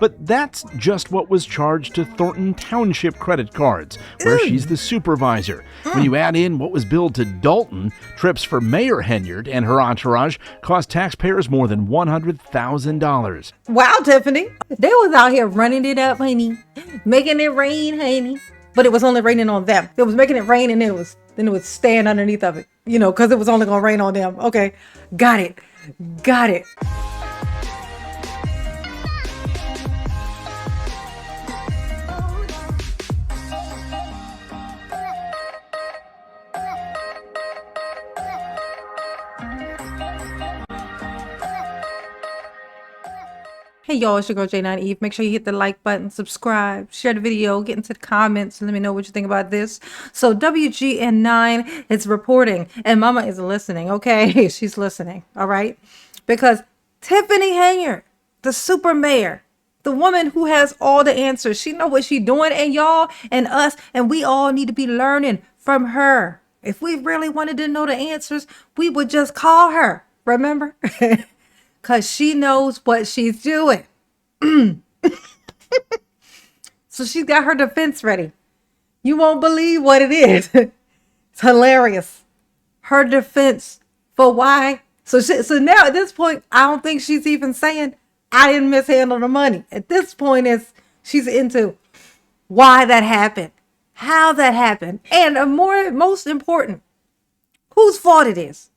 But that's just what was charged to Thornton Township credit cards, where she's the supervisor. When you add in what was billed to Dalton, trips for Mayor Henyard and her entourage cost taxpayers more than $100,000. Wow, Tiffany. They was out here running it up, honey. Making it rain, honey. But it was only raining on them. It was making it rain and then it was staying underneath of it. Because it was only going to rain on them. Okay. Got it. Hey y'all, it's your girl J9 Eve. Make sure you hit the like button, subscribe, share the video, get into the comments, and let me know what you think about this. So WGN9 is reporting, and Mama is listening, okay? She's listening, all right? Because Tiffany Henyard, the super mayor, the woman who has all the answers, she know what she's doing, and y'all and us, and we all need to be learning from her. If we really wanted to know the answers, we would just call her, remember? Because she knows what she's doing. So she's got her defense ready. You won't believe what it is. It's hilarious. Her defense for why. So now at this point, I don't think she's even saying, I didn't mishandle the money. At this point, she's into why that happened, how that happened, and most important, whose fault it is.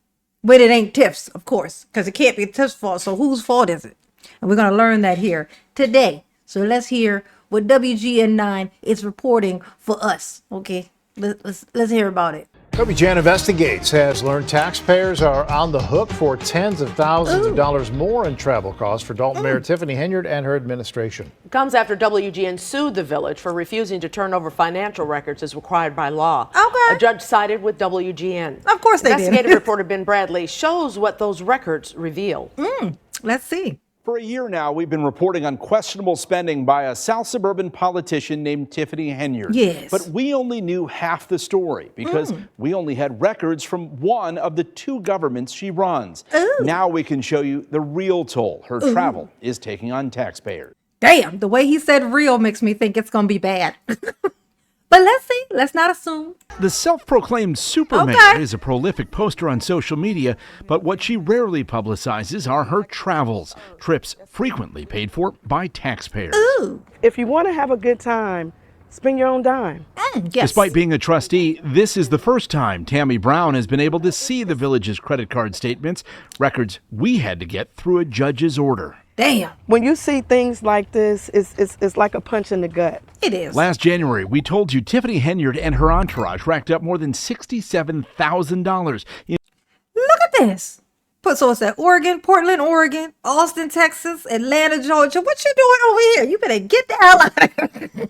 But it ain't Tiff's, of course, because it can't be Tiff's fault. So whose fault is it? And we're going to learn that here today. So let's hear what WGN9 is reporting for us. Okay, let's hear about it. WGN Investigates has learned taxpayers are on the hook for tens of thousands of dollars more in travel costs for Dalton Mayor Tiffany Henyard and her administration. It comes after WGN sued the village for refusing to turn over financial records as required by law. Okay. A judge sided with WGN. Of course they did. Investigative reporter Ben Bradley shows what those records reveal. Let's see. For a year now, we've been reporting on questionable spending by a South suburban politician named Tiffany Henyard. Yes. But we only knew half the story because we only had records from one of the two governments she runs. Now we can show you the real toll her travel is taking on taxpayers. Damn, the way he said real makes me think it's going to be bad. But let's see. Let's not assume. The self-proclaimed super mayor is a prolific poster on social media, but what she rarely publicizes are her travels, trips frequently paid for by taxpayers. If you want to have a good time, spend your own dime. Yes. Despite being a trustee, this is the first time Tammy Brown has been able to see the village's credit card statements, records we had to get through a judge's order. Damn. When you see things like this, it's like a punch in the gut. It is. Last January, we told you Tiffany Henyard and her entourage racked up more than $67,000. Look at this. So it's at Oregon, Portland, Oregon, Austin, Texas, Atlanta, Georgia. What you doing over here? You better get the hell out of here.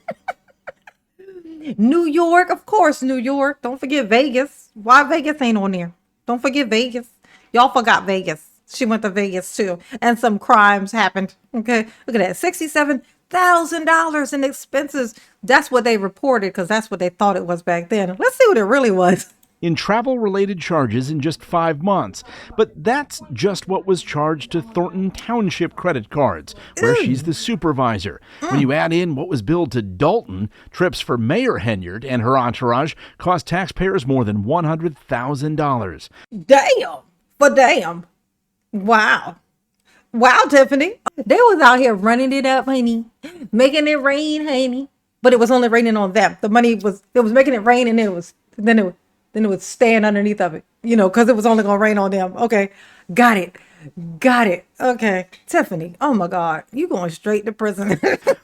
New York, of course, New York. Don't forget Vegas. Why Vegas ain't on there? Don't forget Vegas. Y'all forgot Vegas. She went to Vegas too. And some crimes happened. Okay. Look at that. $67,000 in expenses. That's what they reported because that's what they thought it was back then. Let's see what it really was. In travel-related charges in just 5 months. But that's just what was charged to Thornton Township credit cards, where she's the supervisor. When you add in what was billed to Dalton, trips for Mayor Henyard and her entourage cost taxpayers more than $100,000. Damn. For damn. Wow. Wow, Tiffany. They was out here running it up, honey. Making it rain, honey. But it was only raining on them. The money was making it rain and then it was staying underneath of it. Because it was only gonna rain on them. Okay. Got it. Okay. Tiffany, oh my God. You going straight to prison.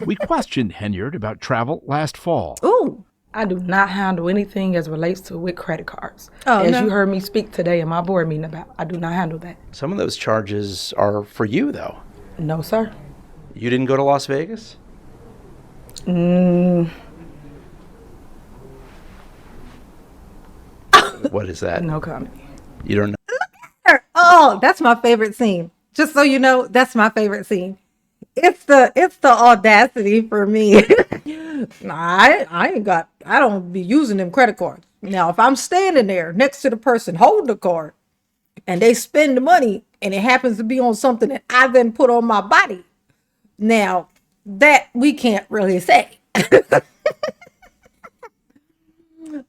We questioned Henyard about travel last fall. Ooh. I do not handle anything as relates to with credit cards. Oh, as you heard me speak today in my board meeting about, I do not handle that. Some of those charges are for you, though. No, sir. You didn't go to Las Vegas? What is that? No comment. You don't know? Oh, that's my favorite scene. Just so you know, that's my favorite scene. It's the audacity for me. I don't be using them credit cards. Now, if I'm standing there next to the person holding the card and they spend the money and it happens to be on something that I then put on my body, now that we can't really say.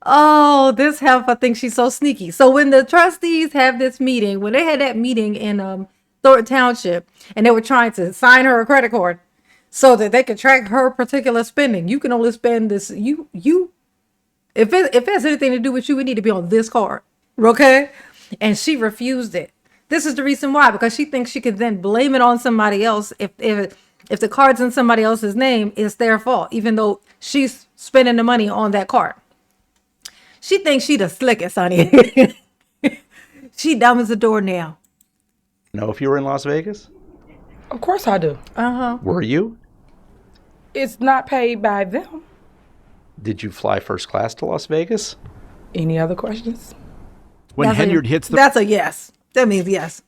Oh, this heifer thinks she's so sneaky. So when the trustees have this meeting, when they had that meeting in Thornton Township, and they were trying to sign her a credit card so that they could track her particular spending, you can only spend this. If it has anything to do with you, it need to be on this card, okay? And she refused it. This is the reason why, because she thinks she could then blame it on somebody else. If the card's in somebody else's name, it's their fault, even though she's spending the money on that card. She thinks she the slickest, honey. She dumb as a doornail. Know if you were in Las Vegas? Of course I do. Were you? It's not paid by them. Did you fly first class to Las Vegas? Any other questions? When Henyard hits the That's a yes. That means yes.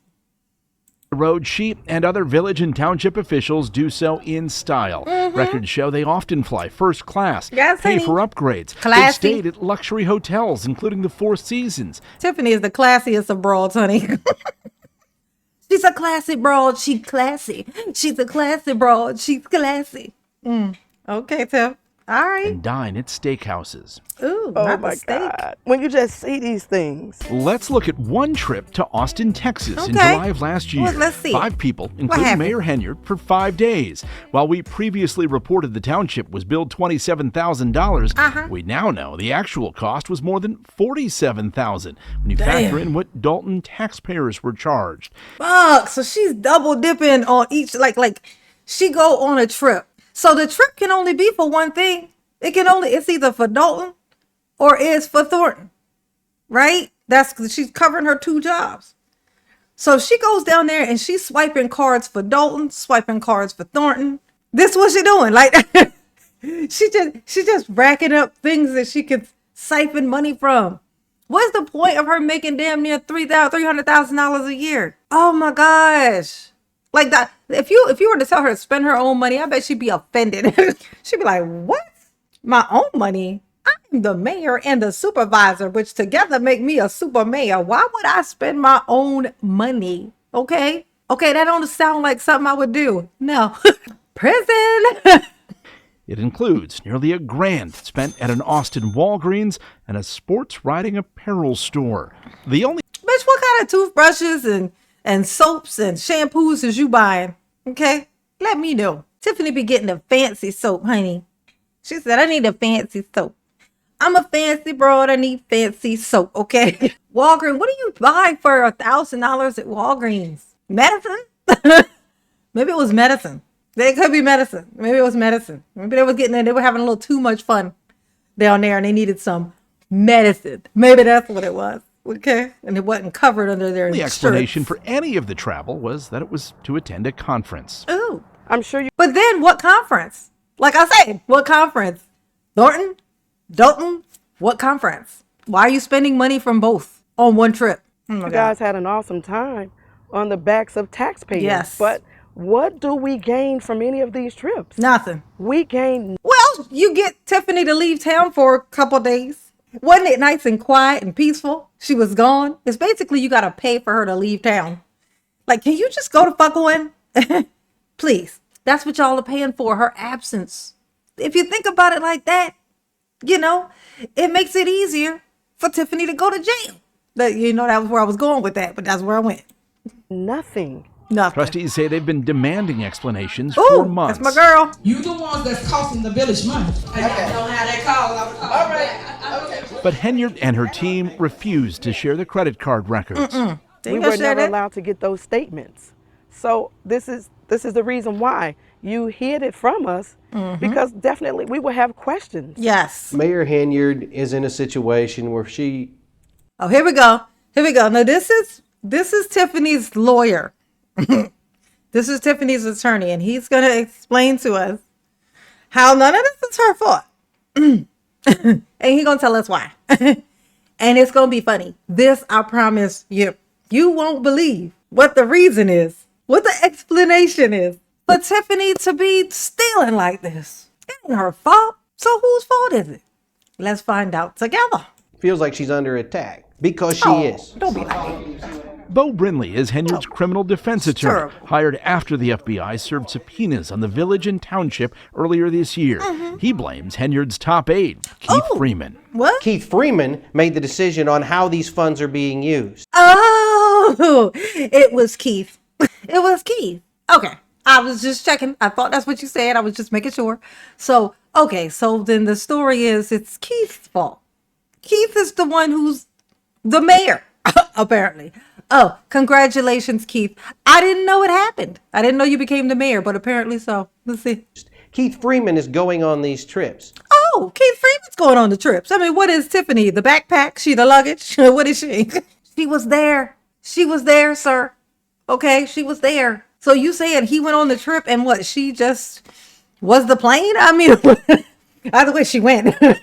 road, she and other village and township officials do so in style. Records show they often fly first class, Yes, pay honey. for upgrades. They've Classy. stayed at luxury hotels, including the Four Seasons. Tiffany is the classiest of broads, honey. She's a classy broad. She's classy. She's a classy broad. She's classy. Okay, Tiff. All right. And dine at steakhouses. Ooh, Oh not my the steak. God. When you just see these things. Let's look at one trip to Austin, Texas in Okay. July of last year. Well, let's see. 5 people, including happened? Mayor Henyard, for 5 days. While we previously reported the township was billed $27,000, we now know the actual cost was more than $47,000 when you factor in what Dalton taxpayers were charged. Fuck. So she's double dipping on each, like she go on a trip. So the trip can only be for one thing. It's either for Dalton or it's for Thornton, right? That's because she's covering her 2 jobs. So she goes down there and she's swiping cards for Dalton, swiping cards for Thornton. This is what she doing. Like she just racking up things that she could siphon money from. What's the point of her making damn near $300,000 a year? Oh my gosh. Like that, if you were to tell her to spend her own money, I bet she'd be offended. She'd be like, "What? My own money? I'm the mayor and the supervisor, which together make me a super mayor. Why would I spend my own money?" Okay, that don't sound like something I would do. No, prison. It includes nearly $1,000 spent at an Austin Walgreens and a sports riding apparel store. The only Bitch, what kind of toothbrushes and soaps and shampoos is you buying? Okay, let me know. Tiffany be getting a fancy soap, honey. She said, "I need a fancy soap. I'm a fancy broad. I need fancy soap." Okay. Walgreens. What do you buy for $1,000 at Walgreens? Medicine? Maybe it was medicine. It could be medicine. Maybe it was medicine. Maybe they were having a little too much fun down there and they needed some medicine. Maybe that's what it was. Okay. And it wasn't covered under their The insurance. explanation for any of the travel was that it was to attend a conference. Ooh. I'm sure you But then what conference? Like I said, what conference? Thornton? Dalton? What conference? Why are you spending money from both on one trip? Oh my God. guys had an awesome time on the backs of taxpayers. Yes. But what do we gain from any of these trips? Nothing. We gain Well, you get Tiffany to leave town for a couple days. Wasn't it nice and quiet and peaceful? She was gone. It's basically you got to pay for her to leave town. Like, can you just go to fuck on? Please. That's what y'all are paying for, her absence. If you think about it like that, it makes it easier for Tiffany to go to jail. That was where I was going with that, but that's where I went. nothing. Nothing. Trustees say they've been demanding explanations Ooh, for months. that's my girl. You the ones that's costing the village money. I don't know how they call. I would call All them right. back. Okay. But Henyard and her team refused to share the credit card records. They We ain't gonna were share never that. allowed to get those statements. So this is the reason why you hid it from us, because definitely we will have questions. Yes. Mayor Henyard is in a situation where she Oh, here we go. Now this is Tiffany's lawyer. This is Tiffany's attorney, and he's gonna explain to us how none of this is her fault. And he's gonna tell us why. And it's gonna be funny. This I promise you. You won't believe what the reason is, what the explanation is for Tiffany to be stealing like this. It ain't her fault. So whose fault is it? Let's find out together. feels like she's under attack because she Oh, is. Don't be like that. Bo Brinley is Henyard's criminal defense attorney, terrible. hired after the FBI served subpoenas on the village and township earlier this year. He blames Henyard's top aide, Keith Freeman. What? Keith Freeman made the decision on how these funds are being used. Oh, it was Keith. It was Keith. Okay. I was just checking. I thought that's what you said. I was just making sure. So, okay. So then the story is it's Keith's fault. Keith is the one who's the mayor, apparently. Oh, congratulations, Keith. I didn't know it happened. I didn't know you became the mayor, but apparently so. Let's see. Keith Freeman is going on these trips. Oh, Keith Freeman's going on the trips. I mean, what is Tiffany? The backpack? She the luggage? What is she? She was there. She was there, sir. Okay, she was there. So you saying he went on the trip and what? She just was the plane? I mean, either way she went. I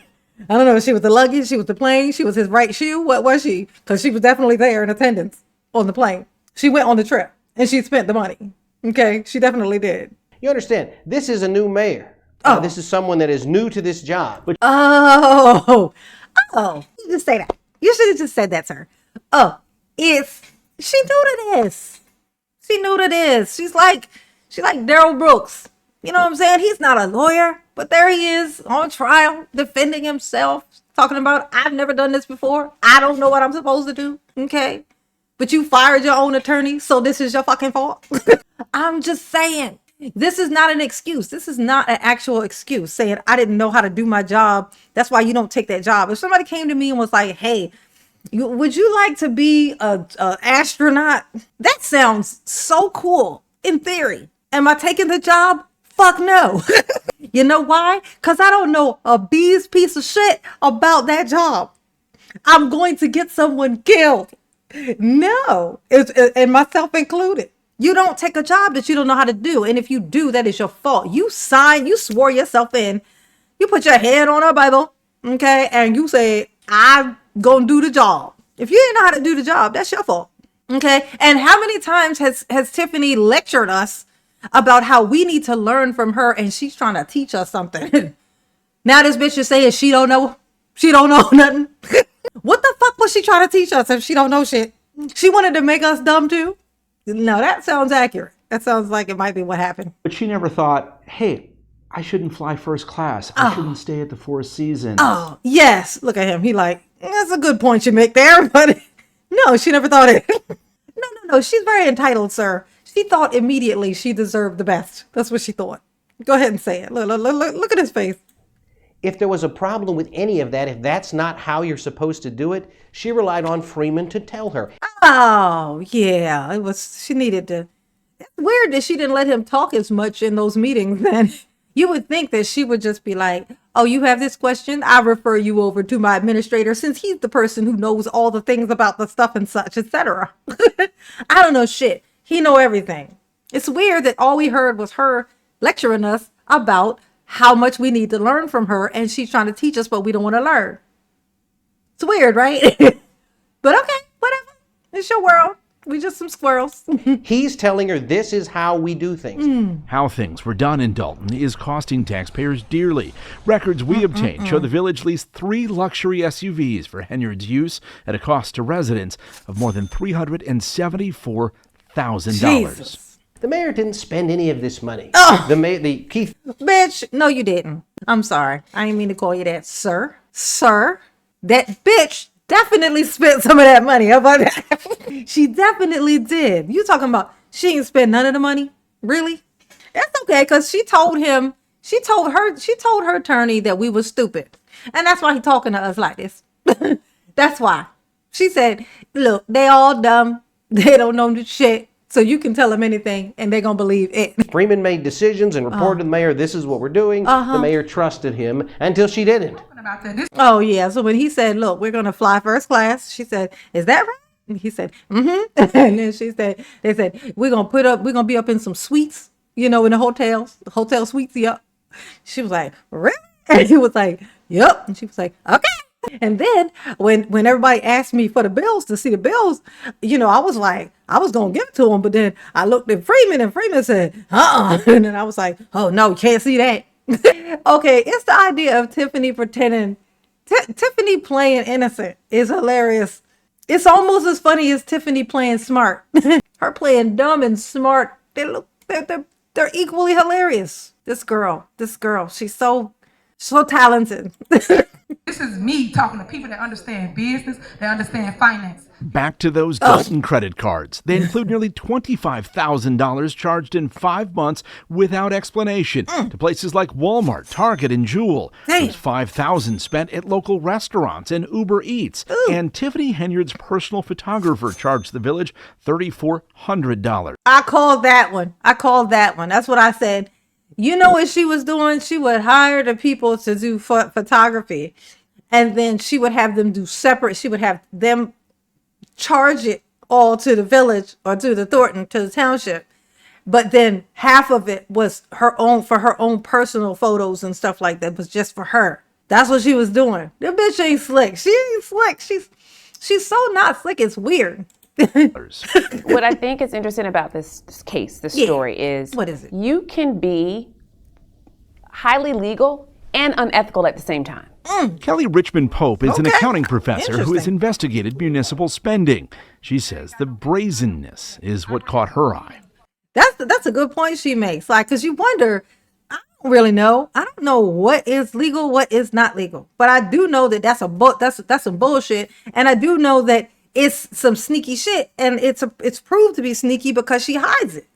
don't know if she was the luggage, she was the plane, she was his right shoe. What was she? Because she was definitely there in attendance on the plane. She went on the trip and she spent the money. Okay, she definitely did. You understand, this is a new mayor. This is someone that is new to this job. But Oh, you just say that. You should have just said that, sir. Oh, she knew to this. She knew to this. She's like Daryl Brooks. You know what I'm saying? He's not a lawyer, but there he is on trial, defending himself, talking about, I've never done this before. I don't know what I'm supposed to do. Okay. But you fired your own attorney, so this is your fucking fault. I'm just saying, this is not an excuse. This is not an actual excuse saying, I didn't know how to do my job. That's why you don't take that job. If somebody came to me and was like, hey, would you like to be a astronaut? That sounds so cool in theory. Am I taking the job? Fuck no. You know why? Because I don't know a bee's piece of shit about that job. I'm going to get someone killed. No, and myself included. You don't take a job that you don't know how to do. And if you do, that is your fault. You swore yourself in. You put your head on a Bible, okay? And you say, I'm going to do the job. If you didn't know how to do the job, that's your fault, okay? And how many times has Tiffany lectured us about how we need to learn from her and she's trying to teach us something? Now this bitch is saying she don't know nothing. What the fuck was she trying to teach us if she don't know shit? She wanted to make us dumb too? No, that sounds accurate. That sounds like it might be what happened. But she never thought, hey, I shouldn't fly first class. I shouldn't stay at the Four Seasons. Oh, yes. Look at him. He like, that's a good point you make there, but no, she never thought it. No. She's very entitled, sir. She thought immediately she deserved the best. That's what she thought. Go ahead and say it. Look at his face. if there was a problem with any of that, if that's not how you're supposed to do it, she relied on Freeman to tell her. Oh, yeah. She needed to. It's weird that she didn't let him talk as much in those meetings then. You would think that she would just be like, oh, you have this question? I refer you over to my administrator since he's the person who knows all the things about the stuff and such, etc. I don't know shit. He know everything. It's weird that all we heard was her lecturing us about how much we need to learn from her, and she's trying to teach us, but we don't want to learn. It's weird, right? But okay, whatever. It's your world. We just some squirrels. He's telling her this is how we do things. How things were done in Dalton is costing taxpayers dearly. Records we obtained show the village leased 3 luxury SUVs for Henyard's use at a cost to residents of more than $374,000. The mayor didn't spend any of this money. Oh. Keith. Bitch, no you didn't. I'm sorry. I didn't mean to call you that, sir. Sir, that bitch definitely spent some of that money. How about that? She definitely did. You talking about she didn't spend none of the money? Really? That's okay, because she told her attorney that we were stupid. And that's why he talking to us like this. That's why. She said, look, they all dumb. They don't know the shit. So you can tell them anything and they're going to believe it. Freeman made decisions and reported to the mayor, this is what we're doing. The mayor trusted him until she didn't. Oh, yeah. So when he said, look, we're going to fly first class, she said, is that right? And he said, And then they said, we're going to be up in some suites, in the hotel suites. Yep. She was like, really? And he was like, yep. And she was like, okay. And then when everybody asked me for the bills to see the bills, I was like, I was going to give it to him. But then I looked at Freeman and Freeman said, And then I was like, oh, no, you can't see that. Okay, it's the idea of Tiffany pretending. Tiffany playing innocent is hilarious. It's almost as funny as Tiffany playing smart. Her playing dumb and smart. They're equally hilarious. This girl, she's so talented. This is me talking to people that understand business, that understand finance. Back to those Dalton credit cards. They include nearly $25,000 charged in 5 months without explanation to places like Walmart, Target, and Jewel. There's $5,000 spent at local restaurants and Uber Eats. And Tiffany Henyard's personal photographer charged the village $3,400. I called that one. That's what I said. You know what she was doing? She would hire the people to do photography, and then she would have them do separate. She would have them charge it all to the village or to the Thornton, to the township. But then half of it was her own, for her own personal photos and stuff like that, was just for her. That's what she was doing. That bitch ain't slick. She ain't slick. She's so not slick. It's weird. What I think is interesting about this case, this story is, what is it? You can be highly legal and unethical at the same time. Kelly Richmond Pope is an accounting professor who has investigated municipal spending. She says the brazenness is what caught her eye. That's a good point she makes. Like, because you wonder, I don't really know. I don't know what is legal, what is not legal. But I do know that that's some bullshit. And I do know that it's some sneaky shit, and it's proved to be sneaky because she hides it.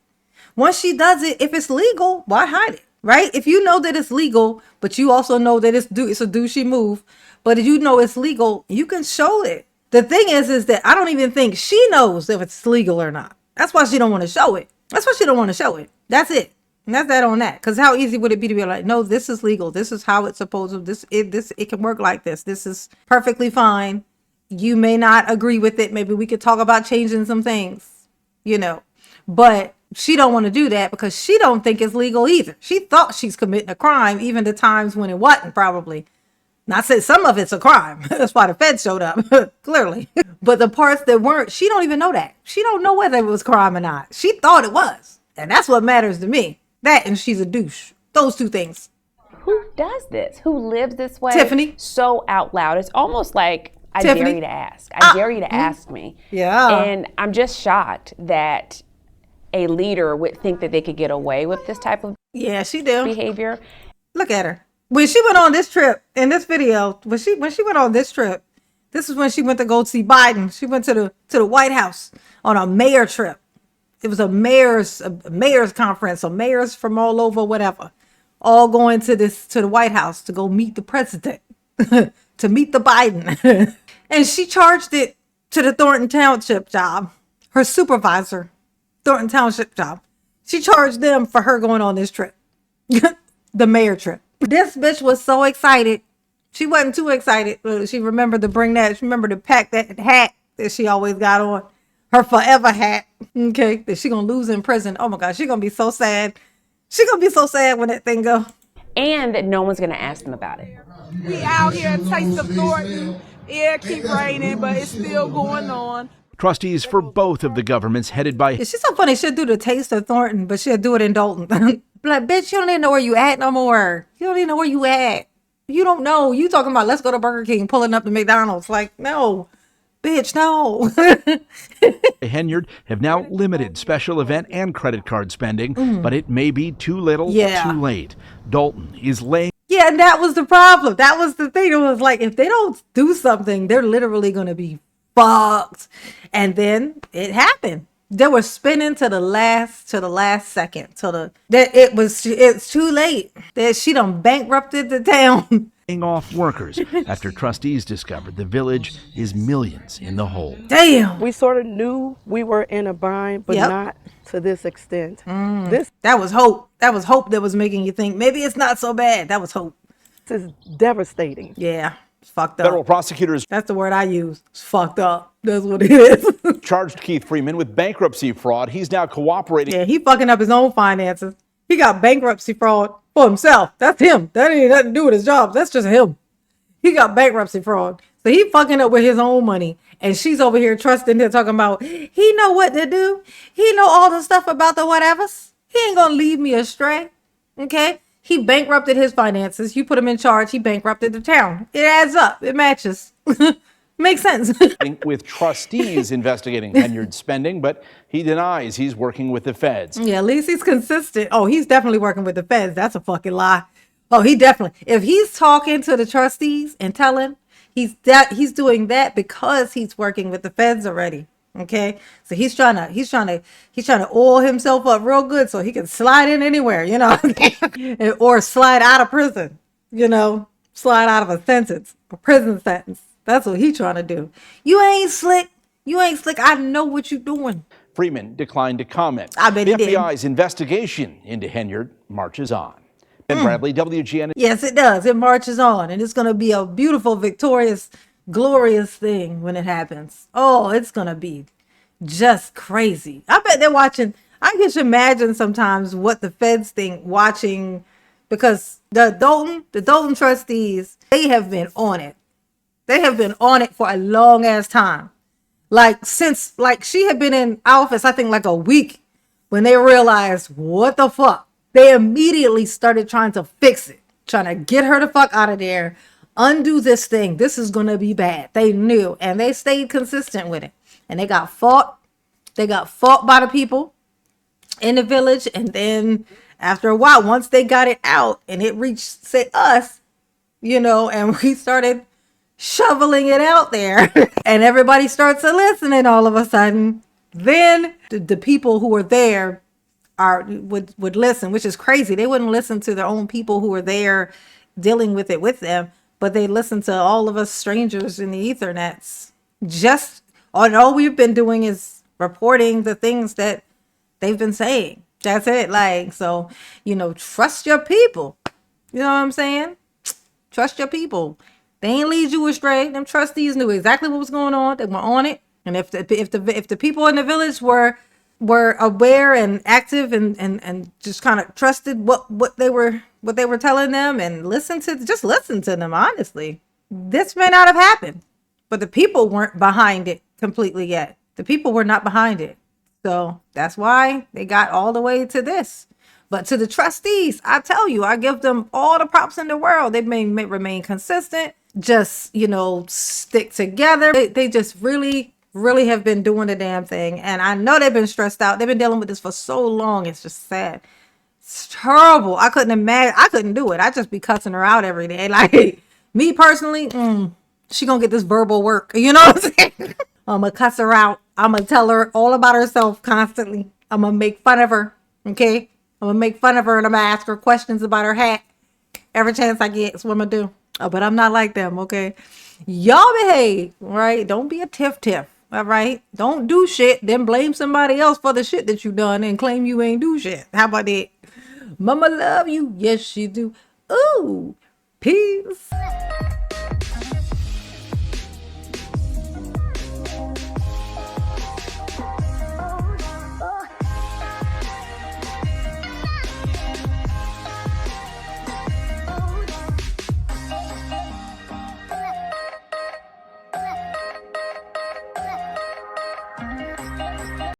Once she does it, if it's legal, why hide it, right? If you know that it's legal, but you also know that it's a douchey move, but if you know it's legal, you can show it. The thing is that I don't even think she knows if it's legal or not. That's why she don't want to show it. That's it. And that's that on that. Because how easy would it be to be like, no, this is legal. This is how it's supposed to. It can work like this. This is perfectly fine. You may not agree with it. Maybe we could talk about changing some things, but she don't want to do that because she don't think it's legal either. She thought she's committing a crime, even the times when it wasn't, probably. Not say some of it's a crime. That's why the feds showed up, clearly. But the parts that weren't, she don't even know that. She don't know whether it was crime or not. She thought it was. And that's what matters to me. That and she's a douche. Those two things. Who does this? Who lives this way? Tiffany. So out loud. It's almost like, I Tiffany. dare you to ask. I dare you to ask me. Yeah. And I'm just shocked that a leader would think that they could get away with this type of she do behavior. Look at her. When she went on this trip, in this video, when she went on this trip, this is when she went to go see Biden. She went to the White House on a mayor trip. It was a mayor's conference, so mayors from all over, whatever, all going to the White House to go meet the president, to meet the Biden. And she charged it to the Thornton Township job, her supervisor, Thornton Township job. She charged them for her going on this trip, the mayor trip. This bitch was so excited. She wasn't too excited. She remembered to bring that. She remembered to pack that hat that she always got on, her forever hat. Okay, that she gonna lose in prison. Oh my God, she gonna be so sad. She gonna be so sad when that thing go. And that no one's gonna ask them about it. We out here, taste of Thornton. Yeah, keep raining, but it's still going on. Trustees for both of the governments headed by... She's so funny. She'll do the taste of Thornton, but she'll do it in Dalton. Like, bitch, you don't even know where you at no more. You don't even know where you at. You don't know. You talking about let's go to Burger King, pulling up to McDonald's. Like, no. Bitch, no. Henyard have now limited special event and credit card spending, but it may be too little, too late. Dalton is laying... Yeah, and that was the problem. That was the thing. It was like, if they don't do something, they're literally going to be fucked. And then it happened. They were spinning to the last second. It's too late. That she done bankrupted the town. Off workers after trustees discovered the village is millions in the hole. Damn. We sort of knew we were in a bind, but not to this extent. That was hope. That was hope that was making you think maybe it's not so bad. That was hope. This is devastating. Yeah. It's fucked up. Federal prosecutors. That's the word I use. It's fucked up. That's what it is. Charged Keith Freeman with bankruptcy fraud. He's now cooperating. Yeah, he fucking up his own finances. He got bankruptcy fraud for himself. That's him. That ain't nothing to do with his job. That's just him. He got bankruptcy fraud. So he fucking up with his own money. And she's over here trusting him, talking about, he know what to do. He know all the stuff about the whatevers. He ain't gonna leave me astray. Okay? He bankrupted his finances. You put him in charge. He bankrupted the town. It adds up. It matches. Makes sense. with trustees investigating Henyard's spending, but he denies he's working with the feds. Yeah, at least he's consistent. Oh, he's definitely working with the feds. That's a fucking lie. Oh, he definitely. If he's talking to the trustees and telling, he's doing that because he's working with the feds already. Okay, so he's trying to oil himself up real good so he can slide in anywhere, you know, or slide out of prison, you know, slide out of a sentence, a prison sentence. That's what he's trying to do. You ain't slick. You ain't slick. I know what you're doing. Freeman declined to comment. I bet the he did. FBI's investigation into Henyard marches on. Ben Bradley, WGN. Yes, it does. It marches on, and it's going to be a beautiful, victorious, glorious thing when it happens. Oh, it's going to be just crazy. I bet they're watching. I can just imagine sometimes what the feds think watching, because the Dalton trustees, they have been on it. They have been on it for a long ass time. Like since she had been in office, I think like a week, when they realized what the fuck, they immediately started trying to fix it, trying to get her the fuck out of there, undo this thing. This is going to be bad. They knew, and they stayed consistent with it. And they got fought. They got fought by the people in the village. And then after a while, once they got it out and it reached, say, us, you know, and we started shoveling it out there and everybody starts to listen, and all of a sudden then the people who were there would listen, which is crazy. They wouldn't listen to their own people who were there dealing with it with them, but they listen to all of us strangers in the ethernets. All we've been doing is reporting the things that they've been saying. That's it. Like, so, you know, trust your people. You know what I'm saying? Trust your people. They ain't lead you astray. Them trustees knew exactly what was going on. They were on it. And if the people in the village were aware and active and just kind of trusted what they were telling them and listen to them, honestly, this may not have happened. But the people weren't behind it completely yet. The people were not behind it. So that's why they got all the way to this. But to the trustees, I tell you, I give them all the props in the world. They may remain consistent, just, you know, stick together. They just really, really have been doing the damn thing. And I know they've been stressed out. They've been dealing with this for so long. It's just sad. It's terrible. I couldn't imagine. I couldn't do it. I'd just be cussing her out every day. Like, me personally, she gonna get this verbal work. You know what I'm saying? I'm gonna cuss her out. I'm gonna tell her all about herself constantly. I'm gonna make fun of her. Okay? I'm gonna make fun of her, and I'm gonna ask her questions about her hat every chance I get. That's what I'm gonna do. Oh, but I'm not like them, okay? Y'all behave, right? Don't be a tiff, all right? Don't do shit, then blame somebody else for the shit that you done and claim you ain't do shit. How about that? Mama love you. Yes, she do. Ooh, peace.